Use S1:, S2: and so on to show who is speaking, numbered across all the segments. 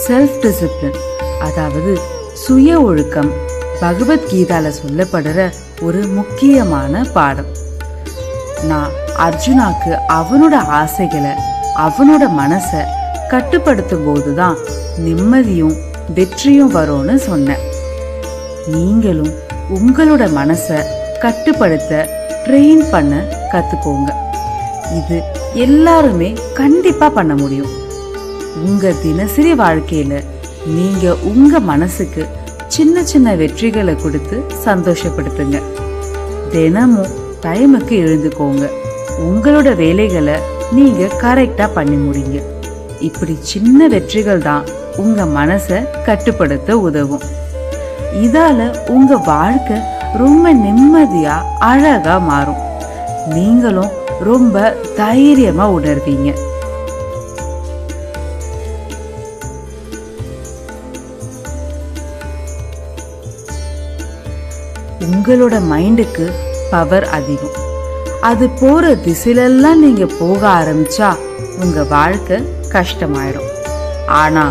S1: Self discipline, அதாவது சுய ஒழுக்கம் பகவத்கீதால சொல்லப்படுற ஒரு முக்கியமான பாடம். நான் அர்ஜுனாக்கு அவனோட ஆசைகளை, அவனோட மனசை கட்டுப்படுத்தும் போதுதான் நிம்மதியும் வெற்றியும் வரும்னு சொன்னேன். நீங்களும் உங்களோட மனசை கட்டுப்படுத்த ட்ரெயின் பண்ண கத்துக்கோங்க. இது எல்லாருமே கண்டிப்பா பண்ண முடியும். உங்க தினசரி வாழ்க்கையில நீங்க உங்க மனசுக்கு சின்ன சின்ன வெற்றிகளை கொடுத்து சந்தோஷப்படுத்துங்க. தினமும் டைமுக்கு எழுந்துக்கோங்க. உங்களோட வேலைகளை நீங்க கரெக்டா பண்ணி முடிங்க. இப்படி சின்ன வெற்றிகள் தான் உங்க மனசை கட்டுப்படுத்த உதவும். இதால உங்க வாழ்க்கை ரொம்ப நிம்மதியா அழகா மாறும். நீங்களும் ரொம்ப தைரியமா உணர்வீங்க. உங்களோட மைண்டுக்கு பவர் அதிகம். அது போற திசையிலெல்லாம் நீங்க போக ஆரம்பிச்சா உங்க வாழ்க்கை கஷ்டமாயிடும். ஆனா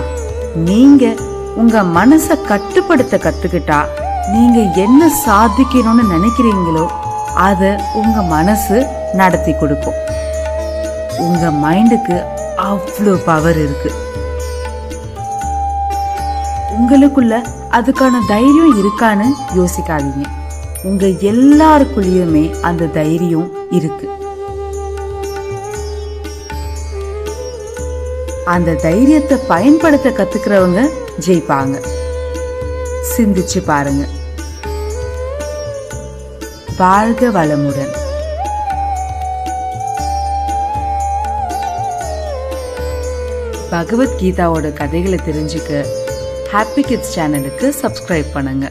S1: நீங்க உங்க மனசை கட்டுப்படுத்த கத்துக்கிட்டா நீங்க என்ன சாதிக்கணும்னு நினைக்கிறீங்களோ அத உங்க மனசு நடத்தி கொடுக்கும். உங்க மைண்டுக்கு அவ்வளோ பவர் இருக்கு. உங்களுக்குள்ள அதுக்கான தைரியம் இருக்கான்னு யோசிக்காதீங்க. உங்க எல்லாருக்குள்ளயுமே அந்த தைரியம் இருக்கு. அந்த தைரியத்தை பயன்படுத்த கத்துக்கிறவங்க ஜெயிப்பாங்க. சிந்திச்சு பாருங்க. வாழ்க வளமுடன். பகவத்கீதாவோட கதைகளை தெரிஞ்சுக்க ஹாப்பி கிட்ஸ் சேனலுக்கு சப்ஸ்கிரைப் பண்ணுங்க.